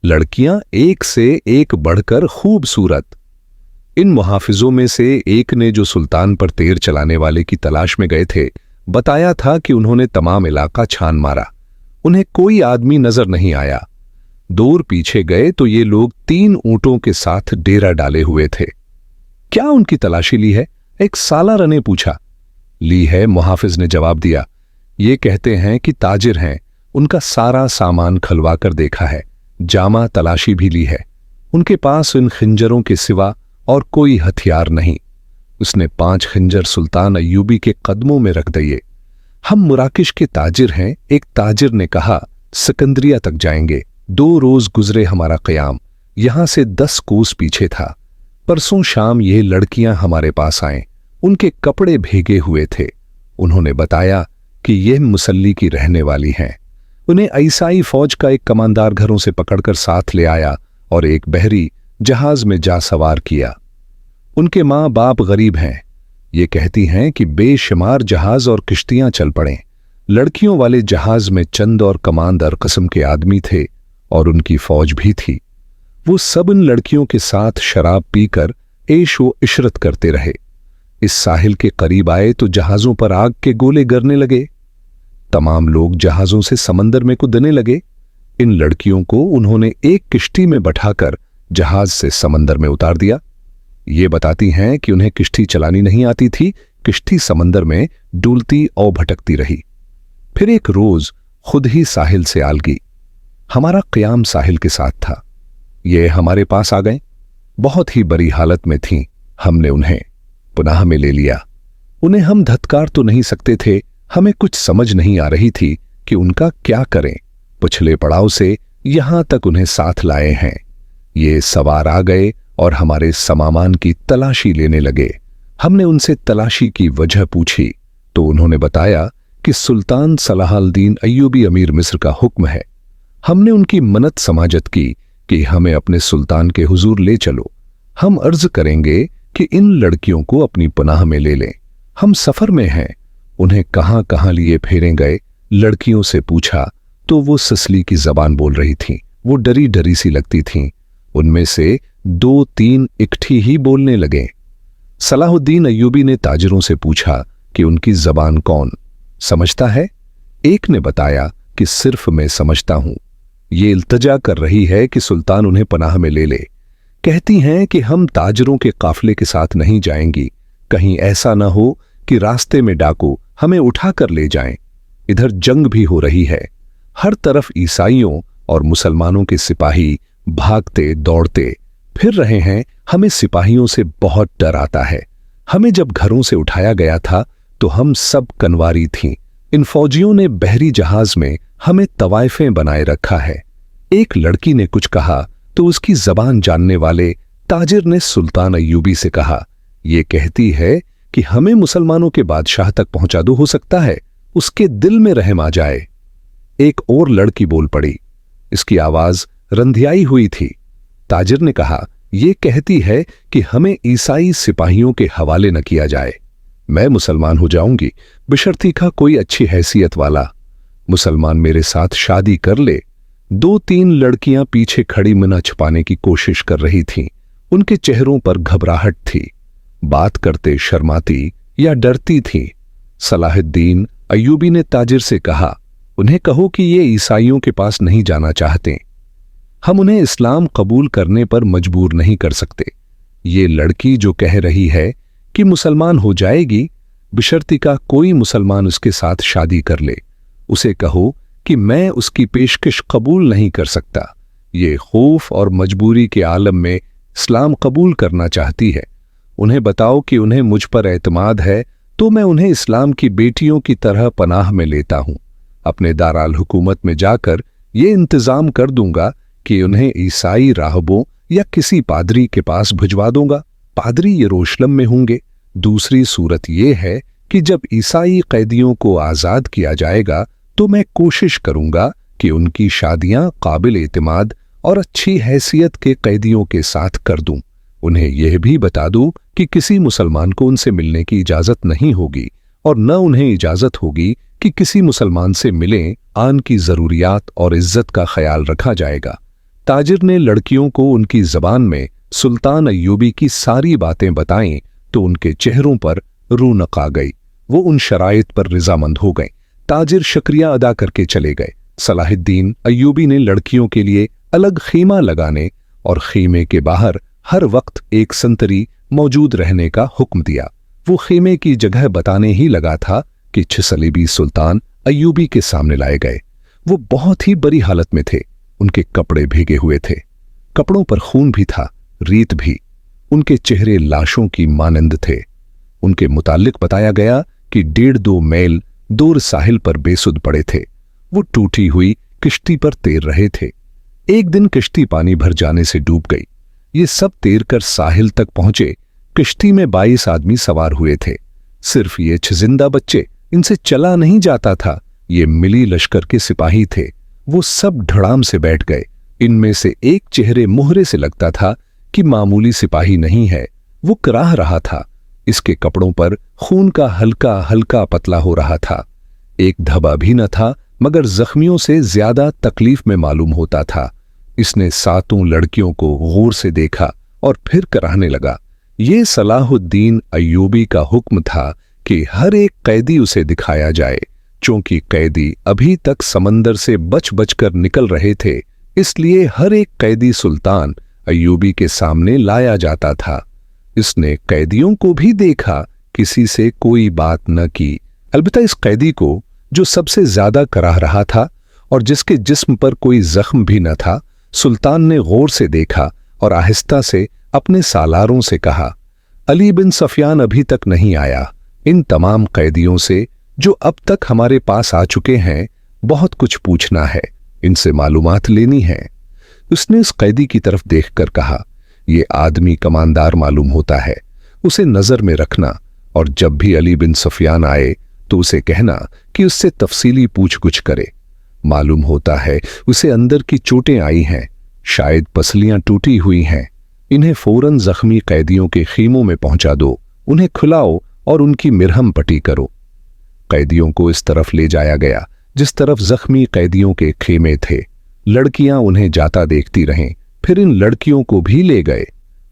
लड़कियां एक से एक बढ़कर खूबसूरत। इन मुहाफिजों में से एक ने, जो सुल्तान पर तीर चलाने वाले की तलाश में गए थे, बताया था कि उन्होंने तमाम इलाका छान मारा। उन्हें कोई आदमी नजर नहीं आया। दूर पीछे गए तो ये लोग 3 ऊंटों के साथ डेरा डाले हुए थे। क्या उनकी तलाशी ली है? एक सालार ने पूछा। ली है, मुहाफिज ने जवाब दिया। ये कहते हैं कि ताजिर हैं। उनका सारा सामान खलवा कर देखा है, जामा तलाशी भी ली है। उनके पास इन खिंजरों के सिवा और कोई हथियार नहीं। उसने 5 खिंजर सुल्तान अय्यूबी के कदमों में रख दिए। हम मुराकिश के ताजिर हैं, एक ताजिर ने कहा। सिकंदरिया तक जाएंगे। 2 रोज गुजरे हमारा क़याम। यहां से 10 कोस पीछे था। परसों शाम ये लड़कियां हमारे पास आए। उनके कपड़े भीगे हुए थे। उन्होंने बताया कि यह मुसल्ली की रहने वाली हैं। उन्हें ईसाई फौज का एक कमांदार घरों से पकड़कर साथ ले आया और एक बहरी जहाज में जा सवार किया। उनके माँ बाप गरीब हैं। ये कहती हैं कि बेशुमार जहाज और किश्तियां चल पड़े। लड़कियों वाले जहाज में चंद और कमांदर किस्म के आदमी थे और उनकी फौज भी थी। वो सब इन लड़कियों के साथ शराब पीकर ऐश व इशरत करते रहे। इस साहिल के करीब आए तो जहाजों पर आग के गोले गिरने लगे। तमाम लोग जहाजों से समंदर में कूदने लगे। इन लड़कियों को उन्होंने एक किश्ती में बैठाकर जहाज से समंदर में उतार दिया। ये बताती हैं कि उन्हें किश्ती चलानी नहीं आती थी। किश्ती समंदर में डुलती और भटकती रही। फिर एक रोज खुद ही साहिल से आल गई। हमारा क़याम साहिल के साथ था। ये हमारे पास आ गए। बहुत ही बुरी हालत में थीं। हमने उन्हें पुनाह में ले लिया। उन्हें हम धत्कार तो नहीं सकते थे। हमें कुछ समझ नहीं आ रही थी कि उनका क्या करें। पिछले पड़ाव से यहां तक उन्हें साथ लाए हैं। ये सवार आ गए और हमारे सामान की तलाशी लेने लगे। हमने उनसे तलाशी की वजह पूछी तो उन्होंने बताया कि सुल्तान सलाहुद्दीन अय्यूबी अमीर मिस्र का हुक्म है। हमने उनकी मन्नत समाजत की कि हमें अपने सुल्तान के हुजूर ले चलो। हम अर्ज करेंगे कि इन लड़कियों को अपनी पनाह में ले लें। हम सफर में हैं। उन्हें कहां कहां लिए फेरे गए। लड़कियों से पूछा तो वो ससली की जबान बोल रही थीं। वो डरी डरी सी लगती थीं। उनमें से 2-3 इकट्ठी ही बोलने लगे। सलाहुद्दीन अय्यूबी ने ताजिरों से पूछा कि उनकी जबान कौन समझता है। एक ने बताया कि सिर्फ मैं समझता हूं। ये इल्तजा कर रही है कि सुल्तान उन्हें पनाह में ले ले। कहती हैं कि हम ताजिरों के काफिले के साथ नहीं जाएंगी। कहीं ऐसा न हो कि रास्ते में डाकू हमें उठाकर ले जाएं। इधर जंग भी हो रही है। हर तरफ ईसाइयों और मुसलमानों के सिपाही भागते दौड़ते फिर रहे हैं। हमें सिपाहियों से बहुत डर आता है। हमें जब घरों से उठाया गया था तो हम सब कनवारी थीं। इन फौजियों ने बहरी जहाज में हमें तवायफें बनाए रखा है। एक लड़की ने कुछ कहा तो उसकी जबान जानने वाले ताजिर ने सुल्तान अय्यूबी से कहा, ये कहती है कि हमें मुसलमानों के बादशाह तक पहुंचा दो। हो सकता है उसके दिल में रहम आ जाए। एक और लड़की बोल पड़ी। इसकी आवाज रंधियाई हुई थी। ताजिर ने कहा, यह कहती है कि हमें ईसाई सिपाहियों के हवाले न किया जाए। मैं मुसलमान हो जाऊंगी बशर्ते का कोई अच्छी हैसियत वाला मुसलमान मेरे साथ शादी कर ले। 2-3 लड़कियां पीछे खड़ी मिना छुपाने की कोशिश कर रही थीं। उनके चेहरों पर घबराहट थी। बात करते शर्माती या डरती थीं। सलाहुद्दीन अय्यूबी ने ताजिर से कहा, उन्हें कहो कि ये ईसाइयों के पास नहीं जाना चाहते। हम उन्हें इस्लाम कबूल करने पर मजबूर नहीं कर सकते। ये लड़की जो कह रही है कि मुसलमान हो जाएगी बशर्ते का कोई मुसलमान उसके साथ शादी कर ले, उसे कहो कि मैं उसकी पेशकश कबूल नहीं कर सकता। ये खौफ और मजबूरी के आलम में इस्लाम कबूल करना चाहती है। उन्हें बताओ कि उन्हें मुझ पर एतमाद है तो मैं उन्हें इस्लाम की बेटियों की तरह पनाह में लेता हूं। अपने दाराल हुकूमत में जाकर ये इंतजाम कर दूंगा कि उन्हें ईसाई राहबों या किसी पादरी के पास भिजवा दूंगा। पादरी यरूशलेम में होंगे। दूसरी सूरत यह है कि जब ईसाई कैदियों को आजाद किया जाएगा तो मैं कोशिश करूंगा कि उनकी शादियां काबिल एतमाद और अच्छी हैसियत के कैदियों के साथ कर दूं। उन्हें यह भी बता दूं कि किसी मुसलमान को उनसे मिलने की इजाजत नहीं होगी और न उन्हें इजाजत होगी कि किसी मुसलमान से मिलें। आन की जरूरियात और इज्जत का ख्याल रखा जाएगा। ताजिर ने लड़कियों को उनकी जबान में सुल्तान अय्यूबी की सारी बातें बताईं तो उनके चेहरों पर रौनक आ गई। वो उन शराइत पर रिजामंद हो गए। ताजिर शुक्रिया अदा करके चले गए। सलाहुद्दीन अय्यूबी ने लड़कियों के लिए अलग खीमा लगाने और खीमे के बाहर हर वक्त एक संतरी मौजूद रहने का हुक्म दिया। वो खीमे की जगह बताने ही लगा था कि छिसलीबी सुल्तान अय्यूबी के सामने लाए गए। वो बहुत ही बुरी हालत में थे। उनके कपड़े भीगे हुए थे, कपड़ों पर खून भी था, रीत भी। उनके चेहरे लाशों की मानंद थे। उनके मुतालिक बताया गया कि 1.5-2 मील दूर साहिल पर बेसुध पड़े थे। वो टूटी हुई किश्ती पर तैर रहे थे। एक दिन किश्ती पानी भर जाने से डूब गई। ये सब तैरकर साहिल तक पहुंचे। किश्ती में 22 आदमी सवार हुए थे। सिर्फ ये 6 जिंदा बच्चे, इनसे चला नहीं जाता था। ये मिली लश्कर के सिपाही थे। वो सब धड़ाम से बैठ गए। इनमें से एक चेहरे मुहरे से लगता था कि मामूली सिपाही नहीं है। वो कराह रहा था। इसके कपड़ों पर खून का हल्का हल्का पतला हो रहा था। एक धब्बा भी न था, मगर जख्मियों से ज्यादा तकलीफ में मालूम होता था। इसने 7 लड़कियों को गौर से देखा और फिर कराहने लगा। ये सलाहुद्दीन अय्यूबी का हुक्म था कि हर एक कैदी उसे दिखाया जाए। चूंकि कैदी अभी तक समंदर से बच बचकर निकल रहे थे, इसलिए हर एक कैदी सुल्तान अय्यूबी के सामने लाया जाता था। इसने कैदियों को भी देखा, किसी से कोई बात न की। अलबत्ता इस कैदी को जो सबसे ज्यादा कराह रहा था और जिसके जिस्म पर कोई जख्म भी न था, सुल्तान ने गौर से देखा और आहिस्ता से अपने सालारों से कहा, अली बिन सफियान अभी तक नहीं आया। इन तमाम कैदियों से जो अब तक हमारे पास आ चुके हैं, बहुत कुछ पूछना है, इनसे मालूमात लेनी है। उसने इस कैदी की तरफ देखकर कहा, यह आदमी कमानदार मालूम होता है, उसे नजर में रखना और जब भी अली बिन सफियान आए तो उसे कहना कि उससे तफसीली पूछ-गुछ करे। मालूम होता है उसे अंदर की चोटें आई हैं, शायद पसलियां टूटी हुई हैं। इन्हें फौरन जख्मी कैदियों के खीमों में पहुंचा दो, उन्हें खिलाओ और उनकी मिरहम पट्टी करो। कैदियों को इस तरफ ले जाया गया जिस तरफ जख्मी कैदियों के खेमे थे। लड़कियां उन्हें जाता देखती रहें, फिर इन लड़कियों को भी ले गए।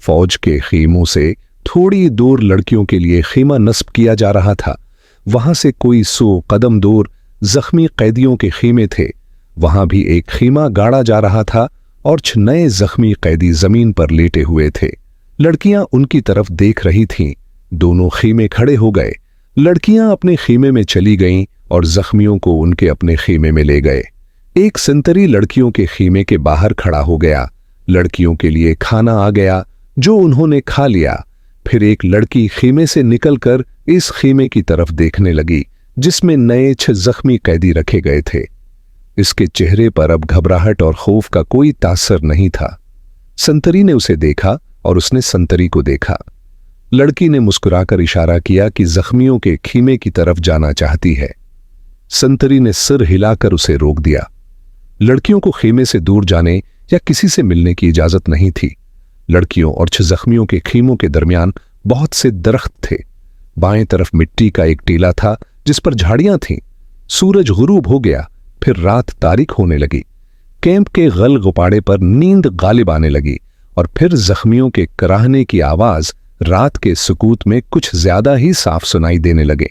फौज के खीमों से थोड़ी दूर लड़कियों के लिए खीमा नस्ब किया जा रहा था। वहां से कोई 100 कदम दूर जख्मी कैदियों के खीमे थे। वहां भी एक खीमा गाड़ा जा रहा था और 6 नए जख्मी कैदी जमीन पर लेटे हुए थे। लड़कियां उनकी तरफ देख रही थीं। दोनों खीमे खड़े हो गए। लड़कियां अपने खीमे में चली गईं और जख्मियों को उनके अपने खीमे में ले गए। एक संतरी लड़कियों के खीमे के बाहर खड़ा हो गया। लड़कियों के लिए खाना आ गया जो उन्होंने खा लिया। फिर एक लड़की खीमे से निकलकर इस खीमे की तरफ देखने लगी जिसमें नए 6 जख्मी कैदी रखे गए थे। इसके चेहरे पर अब घबराहट और खौफ का कोई तासर नहीं था। संतरी ने उसे देखा और उसने संतरी को देखा। लड़की ने मुस्कुराकर इशारा किया कि जख्मियों के खीमे की तरफ जाना चाहती है। संतरी ने सिर हिलाकर उसे रोक दिया। लड़कियों को खीमे से दूर जाने या किसी से मिलने की इजाजत नहीं थी। लड़कियों और 6 जख्मियों के खीमों के दरमियान बहुत से दरख्त थे। बाएं तरफ मिट्टी का एक टीला था जिस पर झाड़ियां थीं। सूरज गुरूब हो गया, फिर रात तारीक होने लगी। कैंप के गल गुपाड़े पर नींद गालिब आने लगी और फिर जख्मियों के कराहने की आवाज रात के सुकूत में कुछ ज्यादा ही साफ सुनाई देने लगे।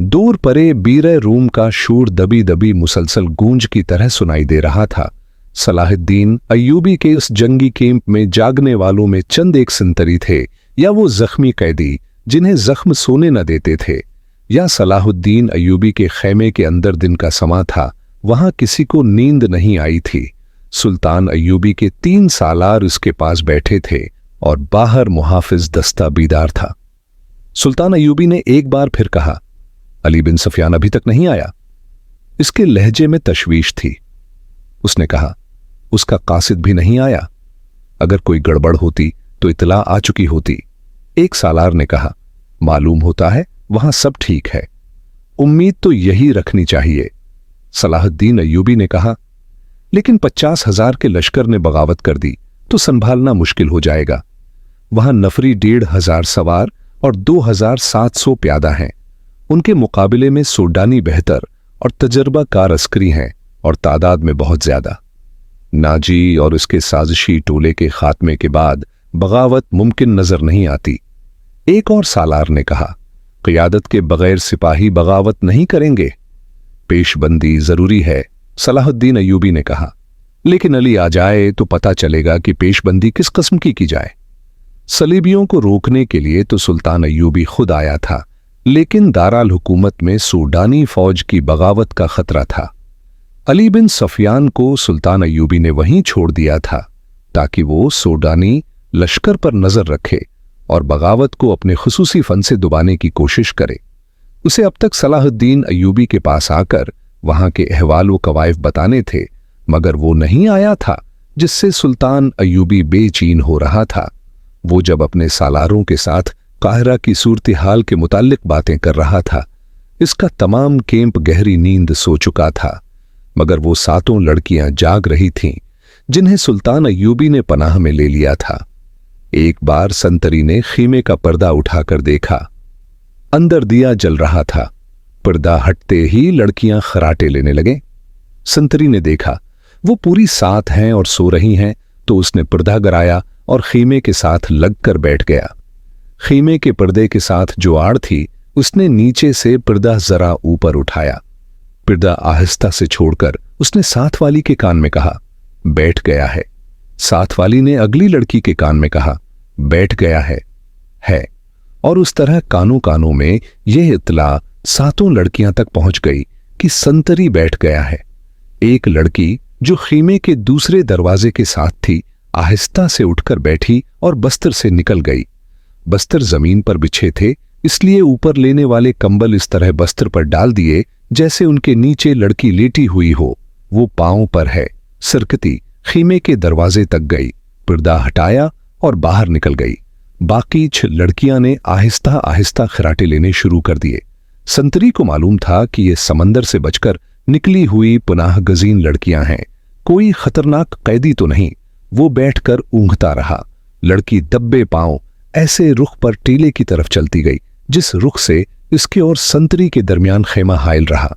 दूर परे बीरे रूम का शूर दबी दबी मुसलसल गूंज की तरह सुनाई दे रहा था। सलाहुद्दीन अय्यूबी के उस जंगी कैंप में जागने वालों में चंद एक संतरी थे, या वो जख्मी कैदी जिन्हें जख्म सोने न देते थे, या सलाहुद्दीन अय्यूबी के खैमे के अंदर दिन का समा था। वहां किसी को नींद नहीं आई थी। सुल्तान अय्यूबी के 3 सालार उसके पास बैठे थे और बाहर मुहाफिज दस्ता बीदार था। सुल्तान अय्यूबी ने एक बार फिर कहा, अली बिन सफियान अभी तक नहीं आया। इसके लहजे में तशवीश थी। उसने कहा, उसका कासिद भी नहीं आया। अगर कोई गड़बड़ होती तो इतला आ चुकी होती। एक सालार ने कहा, मालूम होता है वहां सब ठीक है। उम्मीद तो यही रखनी चाहिए। सलाहुद्दीन अय्यूबी ने कहा, लेकिन 50,000 के लश्कर ने बगावत कर दी तो संभालना मुश्किल हो जाएगा। वहां नफरी 1,500 सवार और 2,700 प्यादा हैं। उनके मुकाबले में सूडानी बेहतर और तजर्बाकार अस्करी हैं और तादाद में बहुत ज्यादा। नाजी और उसके साजिशी टोले के खात्मे के बाद बगावत मुमकिन नजर नहीं आती। एक और सालार ने कहा, क़ियादत के बगैर सिपाही बगावत नहीं करेंगे। पेशबंदी जरूरी है, सलाहुद्दीन अय्यूबी ने कहा, लेकिन अली आ जाए तो पता चलेगा कि पेशबंदी किस किस्म की जाए। सलीबियों को रोकने के लिए तो सुल्तान अय्यूबी खुद आया था, लेकिन दाराल हुकूमत में सूडानी फौज की बगावत का खतरा था। अली बिन सफियान को सुल्तान अय्यूबी ने वहीं छोड़ दिया था ताकि वो सूडानी लश्कर पर नजर रखे और बगावत को अपने खुसूसी फन से दुबाने की कोशिश करे। उसे अब तक सलाहुद्दीन अय्यूबी के पास आकर वहां के अहवाल व कवायफ बताने थे, मगर वो नहीं आया था, जिससे सुल्तान अय्यूबी बेचैन हो रहा था। वो जब अपने सालारों के साथ काहिरा की सूरत हाल के मुताल्लिक बातें कर रहा था, इसका तमाम कैंप गहरी नींद सो चुका था, मगर वो 7 लड़कियां जाग रही थीं जिन्हें सुल्तान अय्यूबी ने पनाह में ले लिया था। एक बार संतरी ने खीमे का पर्दा उठाकर देखा, अंदर दिया जल रहा था। पर्दा हटते ही लड़कियां खराटे लेने लगे। संतरी ने देखा वो पूरी 7 हैं और सो रही हैं, तो उसने पर्दा गिराया और खीमे के साथ लगकर बैठ गया। खीमे के पर्दे के साथ जो आड़ थी, उसने नीचे से पर्दा जरा ऊपर उठाया। पर्दा आहिस्ता से छोड़कर उसने साथ वाली के कान में कहा, बैठ गया है। साथ वाली ने अगली लड़की के कान में कहा, बैठ गया है। और उस तरह कानों कानों में यह इत्तला 7 लड़कियां तक पहुंच गई कि संतरी बैठ गया है। एक लड़की जो खीमे के दूसरे दरवाजे के साथ थी, आहिस्ता से उठकर बैठी और बस्तर से निकल गई। बस्तर जमीन पर बिछे थे, इसलिए ऊपर लेने वाले कंबल इस तरह बस्तर पर डाल दिए जैसे उनके नीचे लड़की लेटी हुई हो। वो पांव पर है, सरकती खीमे के दरवाजे तक गई, पर्दा हटाया और बाहर निकल गई। बाकी 6 लड़कियां ने आहिस्ता आहिस्ता खराटे लेने शुरू कर दिए। संतरी को मालूम था कि ये समंदर से बचकर निकली हुई पुनाह गजीन लड़कियां हैं, कोई खतरनाक कैदी तो नहीं। वो बैठकर ऊँघता रहा। लड़की दब्बे पांव ऐसे रुख पर टीले की तरफ चलती गई जिस रुख से इसके और संतरी के दरमियान खेमा हाइल रहा।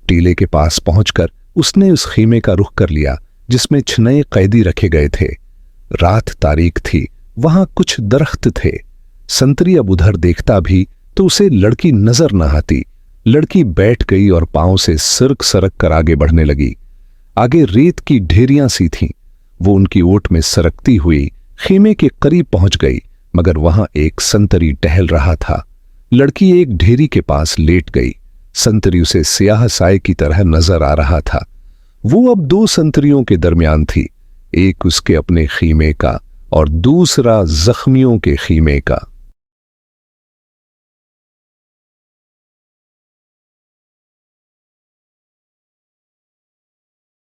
टीले के पास पहुंचकर उसने उस खीमे का रुख कर लिया जिसमें 6 नए कैदी रखे गए थे। रात तारीक थी, वहां कुछ दरख्त थे। संतरी अब उधर देखता भी तो उसे लड़की नजर न आती। लड़की बैठ गई और पांव से सरक सरक कर आगे बढ़ने लगी। आगे रेत की ढेरियां सी थीं। वो उनकी ओट में सरकती हुई खीमे के करीब पहुंच गई, मगर वहां एक संतरी टहल रहा था। लड़की एक ढेरी के पास लेट गई। संतरी उसे स्याह साए की तरह नजर आ रहा था। वो अब 2 संतरियों के दरमियान थी, एक उसके अपने खीमे का और दूसरा जख्मियों के खीमे का।